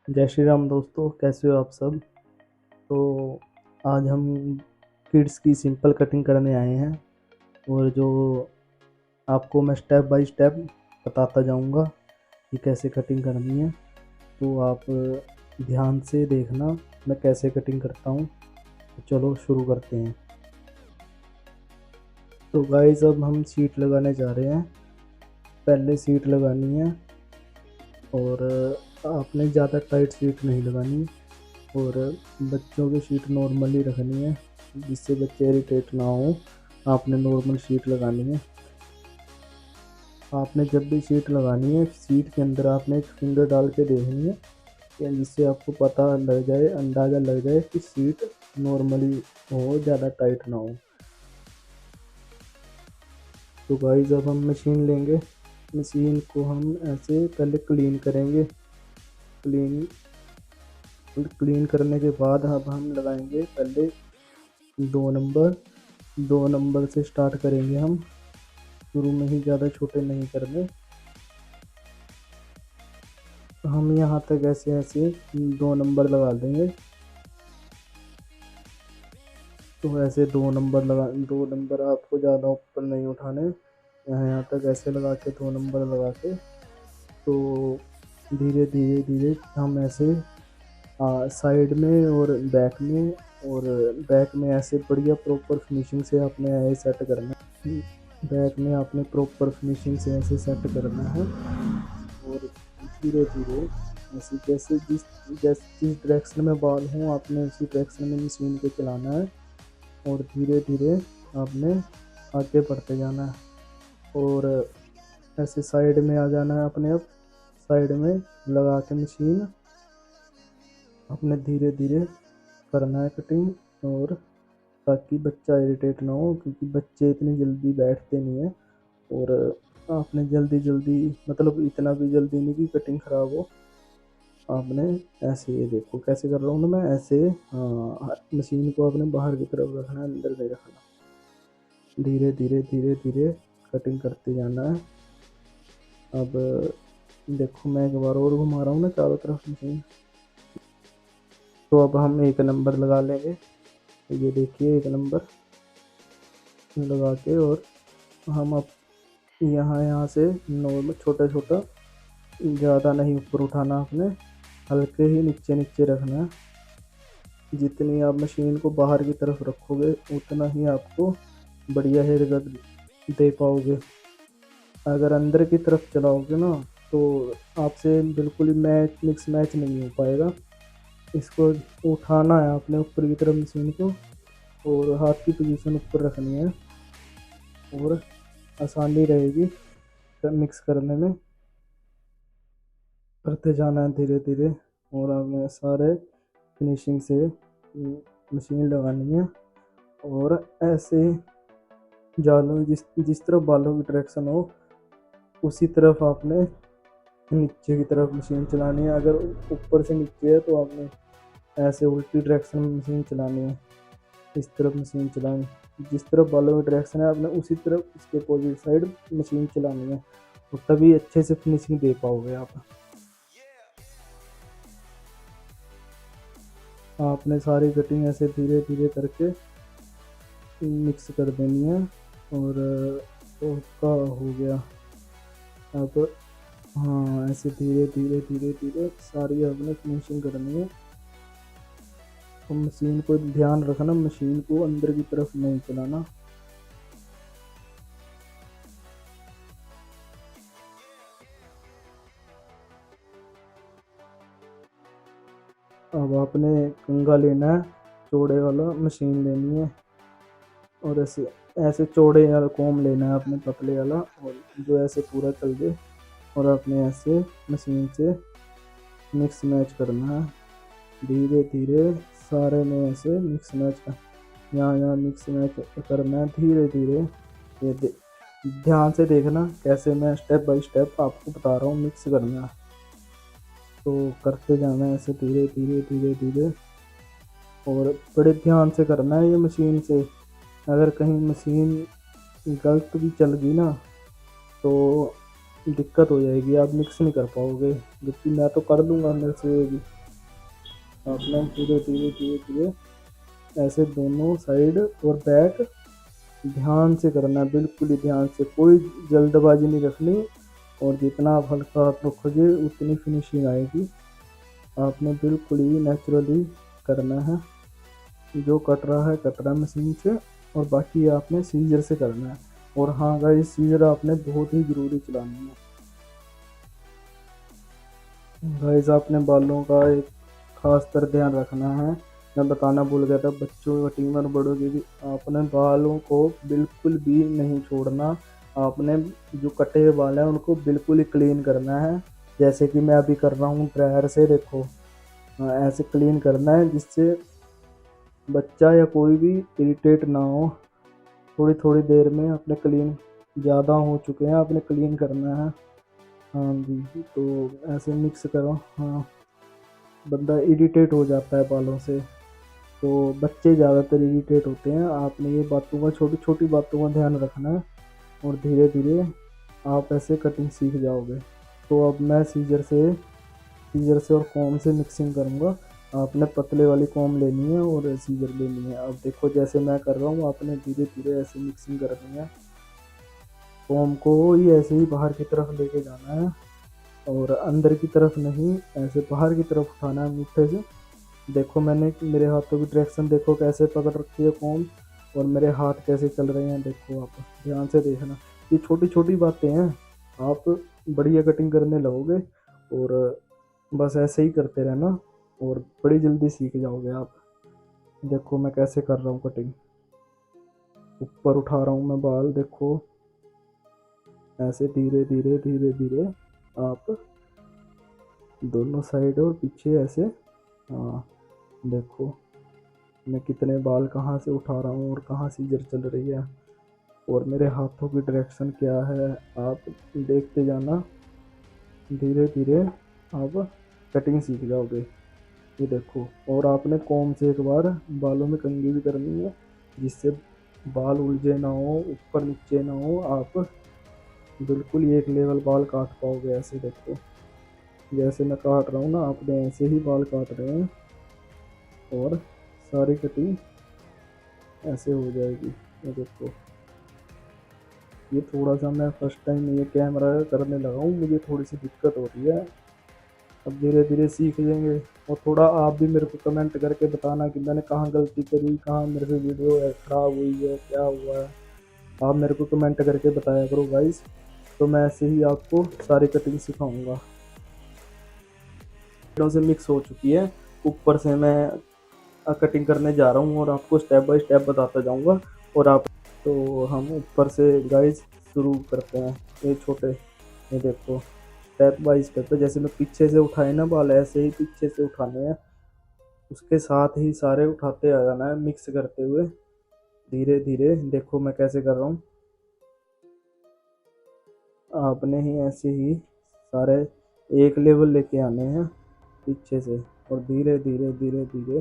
जय श्री राम दोस्तों, कैसे हो आप सब। तो आज हम किड्स की सिंपल कटिंग करने आए हैं और जो आपको मैं स्टेप बाय स्टेप बताता जाऊंगा कि कैसे कटिंग करनी है। तो आप ध्यान से देखना मैं कैसे कटिंग करता हूँ। तो चलो शुरू करते हैं। तो गाइस अब हम सीट लगाने जा रहे हैं। पहले सीट लगानी है और आपने ज़्यादा टाइट सीट नहीं लगानी और बच्चों की सीट नॉर्मली रखनी है जिससे बच्चे इरिटेट ना हो। आपने नॉर्मल सीट लगानी है। आपने जब भी सीट लगानी है सीट के अंदर आपने एक फिंगर डाल के देखनी है कि जिससे आपको पता लग जाए, अंदाज़ा लग जाए कि सीट नॉर्मली हो, ज़्यादा टाइट ना हो। तो गाइस अब हम मशीन लेंगे। मशीन को हम ऐसे पहले क्लीन करेंगे। क्लीन क्लीन करने के बाद अब हम लगाएंगे पहले 2 नंबर। 2 नंबर से स्टार्ट करेंगे हम, शुरू में ही ज़्यादा छोटे नहीं करने। तो हम यहाँ तक ऐसे ऐसे 2 नंबर लगा देंगे। तो ऐसे 2 नंबर आपको ज़्यादा ऊपर नहीं उठाने, यहाँ तक ऐसे लगा के 2 नंबर लगा के तो धीरे धीरे धीरे हम ऐसे साइड में और बैक में ऐसे बढ़िया प्रॉपर फिनिशिंग से आपने ऐसे सेट करना है। बैक में आपने प्रॉपर फिनिशिंग से ऐसे सेट करना है और धीरे धीरे ऐसे जैसे जिस डायरेक्शन में बॉल हो आपने उसी डायरेक्शन में मशीन को चलाना है और धीरे धीरे आपने आगे बढ़ते जाना है और ऐसे साइड में आ जाना है अपने। अब साइड में लगा के मशीन अपने धीरे धीरे करना है कटिंग, और ताकि बच्चा इरिटेट ना हो क्योंकि बच्चे इतनी जल्दी बैठते नहीं हैं। और आपने जल्दी जल्दी मतलब इतना भी जल्दी नहीं कि कटिंग ख़राब हो। आपने ऐसे, ये देखो कैसे कर रहा हूँ ना मैं ऐसे। हाँ, मशीन को आपने बाहर की तरफ रखना है, अंदर नहीं रखना। धीरे धीरे धीरे धीरे कटिंग करते जाना है। अब देखो मैं एक बार और घुमा रहा हूँ ना चारों तरफ मशीन। तो अब हम 1 नंबर लगा लेंगे। ये देखिए 1 नंबर लगा के और हम अब यहाँ यहाँ से नॉर्मल छोटा छोटा, ज़्यादा नहीं ऊपर उठाना आपने, हल्के ही नीचे नीचे रखना है। जितनी आप मशीन को बाहर की तरफ रखोगे उतना ही आपको बढ़िया हेयर कट दे पाओगे। अगर अंदर की तरफ चलाओगे ना तो आपसे बिल्कुल ही मिक्स मैच नहीं हो पाएगा। इसको उठाना है आपने ऊपर की तरफ मशीन को और हाथ की पोजीशन ऊपर रखनी है और आसानी रहेगी मिक्स करने में। करते जाना है धीरे धीरे और हमें सारे फिनिशिंग से मशीन लगानी है और ऐसे जालों जिस जिस तरफ बालों की डायरेक्शन हो उसी तरफ आपने नीचे की तरफ मशीन चलानी है। अगर ऊपर से नीचे है तो आपने ऐसे उल्टी डायरेक्शन में मशीन चलानी है। इस तरफ मशीन चलानी, जिस तरफ बालों की डायरेक्शन है आपने उसी तरफ उसके अपोजिट साइड मशीन चलानी है और तभी अच्छे से फिनिशिंग दे पाओगे आप। आपने सारी कटिंग ऐसे धीरे धीरे करके मिक्स कर देनी है और उसका हो गया। अब हाँ, ऐसे धीरे धीरे धीरे धीरे सारी आपने फिनिशिंग करनी है। तो मशीन को ध्यान रखना, मशीन को अंदर की तरफ नहीं चलाना। अब आपने कंघा लेना है, चौड़े वाला मशीन लेनी है और ऐसे ऐसे चौड़े वाला कोम लेना है आपने, पतले वाला, और जो ऐसे पूरा चल दे और आपने ऐसे मशीन से मिक्स मैच करना है धीरे धीरे सारे में ऐसे मिक्स मैच कर, यहाँ यहाँ मिक्स मैच करना है धीरे धीरे। ये ध्यान से देखना कैसे मैं स्टेप बाय स्टेप आपको बता रहा हूँ मिक्स करना है। तो करते जाना है ऐसे धीरे धीरे धीरे धीरे और बड़े ध्यान से करना है ये मशीन से। अगर कहीं मशीन गलत भी चल गई ना तो दिक्कत हो जाएगी, आप मिक्स नहीं कर पाओगे, जबकि मैं तो कर दूंगा अंदर से ये भी। आपने धीरे धीरे धीरे धीरे ऐसे दोनों साइड और बैक ध्यान से करना है, बिल्कुल ही ध्यान से, कोई जल्दबाजी नहीं रखनी। और जितना आप हल्का हाथ रखोगे उतनी फिनिशिंग आएगी। आपने बिल्कुल ही नेचुरली करना है, जो कट रहा है कट रहा है मशीन से, और बाकी आपने सीजर से करना है। और हाँ गाइस, सीजर आपने बहुत ही ज़रूरी चलानी है। गाइस आपने बालों का एक खास कर ध्यान रखना है, मैं बताना भूल गया था, बच्चों की कटिंग और बड़ों की भी। आपने बालों को बिल्कुल भी नहीं छोड़ना। आपने जो कटे हुए बाल हैं उनको बिल्कुल ही क्लीन करना है, जैसे कि मैं अभी कर रहा हूँ ड्रायर से, देखो। हाँ, ऐसे क्लीन करना है जिससे बच्चा या कोई भी इरिटेट ना हो। थोड़ी थोड़ी देर में अपने क्लीन, ज़्यादा हो चुके हैं, आपने क्लीन करना है। हाँ जी, तो ऐसे मिक्स करो। हाँ, बंदा इरिटेट हो जाता है बालों से, तो बच्चे ज़्यादातर इरिटेट होते हैं। आपने ये बातों का, छोटी छोटी बातों का ध्यान रखना है, और धीरे धीरे आप ऐसे कटिंग सीख जाओगे। तो अब मैं सीजर से और कॉम से मिक्सिंग करूँगा। आपने पतले वाली कॉम लेनी है और सीजर लेनी है। अब देखो जैसे मैं कर रहा हूँ, आपने धीरे धीरे ऐसे मिक्सिंग करनी है। कॉम को ही ऐसे ही बाहर की तरफ लेके जाना है, और अंदर की तरफ नहीं, ऐसे बाहर की तरफ उठाना है अंगूठे से। देखो मैंने मेरे हाथों की डायरेक्शन देखो कैसे पकड़ रखी है कॉम, और मेरे हाथ कैसे चल रहे हैं, देखो आप ध्यान से देखना। ये छोटी छोटी बातें हैं, आप बढ़िया कटिंग करने लगोगे, और बस ऐसे ही करते रहना, और बड़ी जल्दी सीख जाओगे आप। देखो मैं कैसे कर रहा हूँ कटिंग, ऊपर उठा रहा हूँ मैं बाल, देखो ऐसे धीरे धीरे धीरे धीरे आप दोनों साइड और पीछे ऐसे। हाँ, देखो मैं कितने बाल कहाँ से उठा रहा हूँ और कहाँ सीजर चल रही है, और मेरे हाथों की डायरेक्शन क्या है, आप देखते जाना। धीरे धीरे आप कटिंग सीख जाओगे। ये देखो, और आपने कॉम से एक बार बालों में कंघी भी करनी है, जिससे बाल उलझे ना हो, ऊपर नीचे ना हो, आप बिल्कुल एक लेवल बाल काट पाओगे। ऐसे देखो, जैसे मैं काट रहा हूँ ना, आपने ऐसे ही बाल काट रहे हैं, और सारी कटिंग ऐसे हो जाएगी। ये देखो, ये थोड़ा सा मैं फर्स्ट टाइम ये कैमरा करने लगा हूँ, मुझे थोड़ी सी दिक्कत हो रही है। अब धीरे धीरे सीख जाएंगे। और थोड़ा आप भी मेरे को कमेंट करके बताना कि मैंने कहाँ गलती करी, कहाँ मेरे से वीडियो खराब हुई है, क्या हुआ है। आप मेरे को कमेंट करके बताया करो गाइस, तो मैं ऐसे ही आपको सारी कटिंग सिखाऊंगा। से मिक्स हो चुकी है, ऊपर से मैं कटिंग करने जा रहा हूँ, और आपको स्टेप बाय स्टेप बताता जाऊँगा। और आप, तो हम ऊपर से गाइस शुरू करते हैं। ये छोटे, ये देखो स्टेप बाय स्टेप, जैसे मैं पीछे से उठाए ना बाल, ऐसे ही पीछे से उठाने हैं, उसके साथ ही सारे उठाते आ जाना है मिक्स करते हुए धीरे धीरे। देखो मैं कैसे कर रहा हूँ, आपने ही ऐसे ही सारे एक लेवल लेके आने हैं पीछे से, और धीरे धीरे धीरे धीरे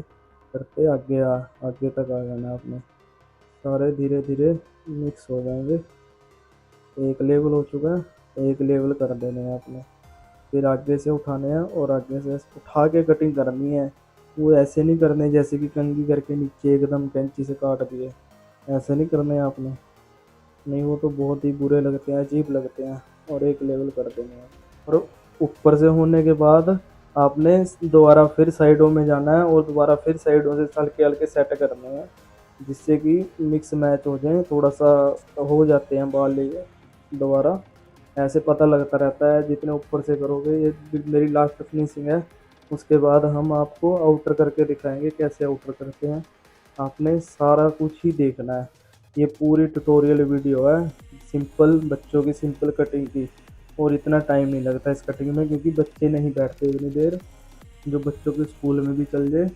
करते आगे तक आ जाना है आपने। सारे धीरे धीरे मिक्स हो जाएंगे। एक लेवल हो चुका है, एक लेवल कर देने हैं आपने। फिर आगे से उठाने हैं, और आगे से उठा के कटिंग करनी है। वो ऐसे नहीं करने जैसे कि कंघी करके नीचे एकदम कैंची से काट दिए, ऐसे नहीं करने हैं आपने। नहीं, वो तो बहुत ही बुरे लगते हैं, अजीब लगते हैं। और एक लेवल कर देने हैं, और ऊपर से होने के बाद आपने दोबारा फिर साइडों में जाना है, और दोबारा फिर साइडों से हल्के हल्के सेट करने हैं, जिससे कि मिक्स मैच हो जाए। थोड़ा सा हो जाते हैं बाल ये दोबारा, ऐसे पता लगता रहता है जितने ऊपर से करोगे। ये मेरी लास्ट फिनिशिंग है, उसके बाद हम आपको आउटर करके दिखाएंगे कैसे आउटर करते हैं। आपने सारा कुछ ही देखना है, ये पूरी ट्यूटोरियल वीडियो है, सिंपल बच्चों की सिंपल कटिंग की। और इतना टाइम नहीं लगता इस कटिंग में, क्योंकि बच्चे नहीं बैठते इतनी देर, जो बच्चों के स्कूल में भी चल जाए,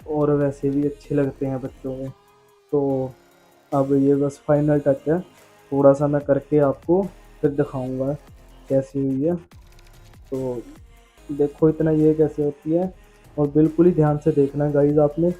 और वैसे भी अच्छे लगते हैं बच्चों में। तो अब ये बस फाइनल टच है, थोड़ा सा मैं करके आपको फिर दिखाऊंगा कैसी हुई है। तो देखो इतना ये कैसे होती है, और बिल्कुल ही ध्यान से देखना गाइज आपने।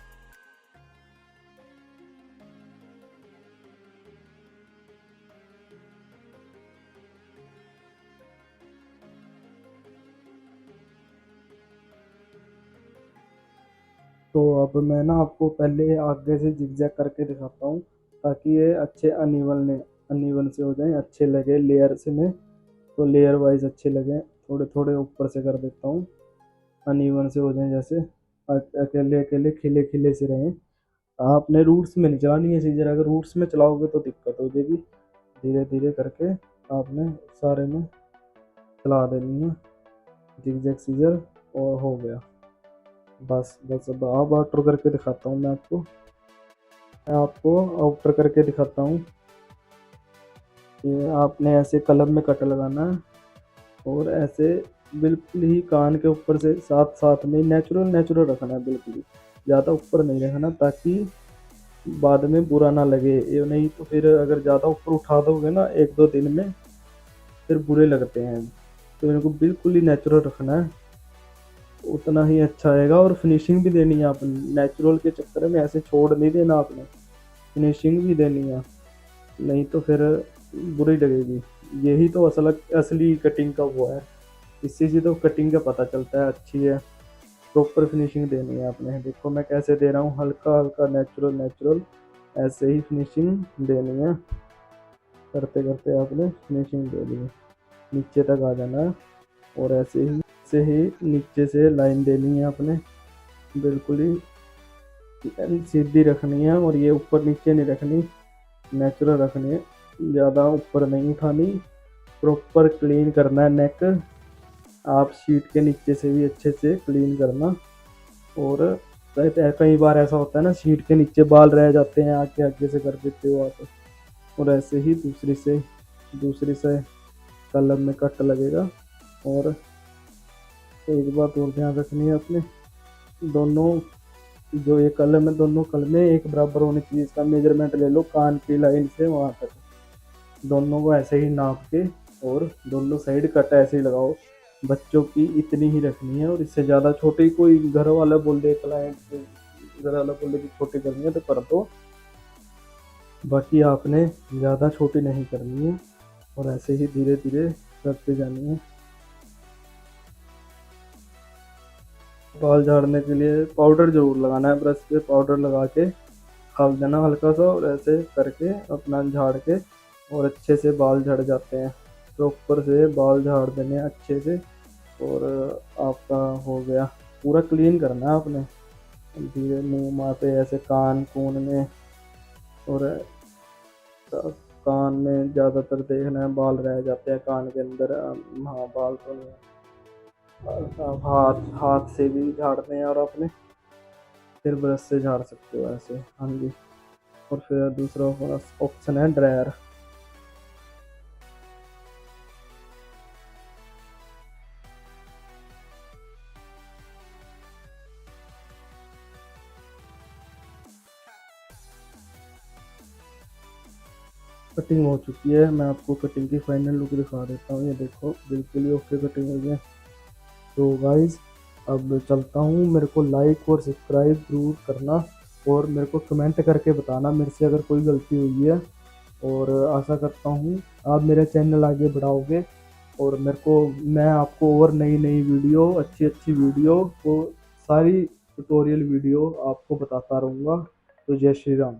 तो अब मैं ना आपको पहले आगे से जिगजैग करके दिखाता हूँ, ताकि ये अच्छे अनइवन से हो जाएं, अच्छे लगे लेयर से में। तो लेयर वाइज अच्छे लगे, थोड़े थोड़े ऊपर से कर देता हूँ, अनइवन से हो जाएं, जैसे अकेले अकेले खिले खिले से रहें। आपने रूट्स में नहीं चलानी है सीजर, अगर रूट्स में चलाओगे तो दिक्कत हो जाएगी। धीरे धीरे करके आपने सारे में चला देनी है जिगजैग सीजर, और हो गया। बस बस अब आप आउटर करके दिखाता हूँ मैं आपको आउटर करके दिखाता हूँ। ये आपने ऐसे कलम में कट लगाना है, और ऐसे बिल्कुल ही कान के ऊपर से साथ साथ में नेचुरल नेचुरल रखना है, बिल्कुल ही ज़्यादा ऊपर नहीं रखना, ताकि बाद में बुरा ना लगे। ये नहीं तो फिर अगर ज़्यादा ऊपर उठा दोगे ना एक दो दिन में, फिर बुरे लगते हैं। तो इनको बिल्कुल ही नेचुरल रखना है, उतना ही अच्छा आएगा। और फिनिशिंग भी देनी है आपने, नेचुरल के चक्कर में ऐसे छोड़ नहीं देना आपने, फिनिशिंग भी देनी है, नहीं तो फिर बुरी लगेगी। यही तो असली कटिंग का वो है, इसी से तो कटिंग का पता चलता है अच्छी है। प्रॉपर फिनिशिंग देनी है आपने, देखो मैं कैसे दे रहा हूँ, हल्का हल्का नेचुरल नेचुरल, ऐसे ही फिनिशिंग देनी है। करते करते आपने फिनिशिंग दे दी, नीचे तक आ जाना है, और ऐसे ही नीचे से लाइन देनी है आपने, बिल्कुल ही सीधी रखनी है। और ये ऊपर नीचे नहीं रखनी, नेचुरल रखनी है, ज़्यादा ऊपर नहीं उठानी। प्रॉपर क्लीन करना है नेक, आप शीट के नीचे से भी अच्छे से क्लीन करना। और कई बार ऐसा होता है ना, शीट के नीचे बाल रह जाते हैं, आगे आगे से कर देते हो आप। और ऐसे ही दूसरी से कलम में कट लगेगा। और एक बात और ध्यान रखनी है अपने, दोनों जो ये कलम है, दोनों कलमें एक बराबर होनी चाहिए। इसका मेजरमेंट ले लो कान की लाइन से वहाँ तक, दोनों को ऐसे ही नाप के, और दोनों साइड कट ऐसे ही लगाओ। बच्चों की इतनी ही रखनी है, और इससे ज़्यादा छोटी कोई घर वाला बोल दे, क्लाइंट घर वाला बोल दे कि छोटी करनी है तो कर दो, बाकी आपने ज़्यादा छोटी नहीं करनी है। और ऐसे ही धीरे धीरे करते जानी है। बाल झाड़ने के लिए पाउडर जरूर लगाना है, ब्रश पे पाउडर लगा के खाल देना हल्का सा, और ऐसे करके अपना झाड़ के, और अच्छे से बाल झड़ जाते हैं। तो ऊपर से बाल झाड़ देने अच्छे से, और आपका हो गया। पूरा क्लीन करना है आपने, धीरे मुँह माँ पे ऐसे कान कून में, और कान में ज़्यादातर देखना है बाल रह जाते हैं कान के अंदर। हाँ बाल तो नहीं, हाथ हाथ से भी झाड़ते हैं, और अपने फिर ब्रश से झाड़ सकते हो ऐसे। हाँ जी। और फिर दूसरा ऑप्शन है ड्रायर। कटिंग हो चुकी है, मैं आपको कटिंग की फाइनल लुक दिखा देता हूँ। ये देखो बिल्कुल ही ओके कटिंग हो गई है। तो गाइज अब चलता हूँ, मेरे को लाइक और सब्सक्राइब जरूर करना, और मेरे को कमेंट करके बताना मेरे से अगर कोई गलती हुई है। और आशा करता हूँ आप मेरा चैनल आगे बढ़ाओगे, और मैं आपको और नई नई वीडियो, अच्छी अच्छी वीडियो को, सारी ट्यूटोरियल वीडियो आपको बताता रहूँगा। तो जय श्री राम।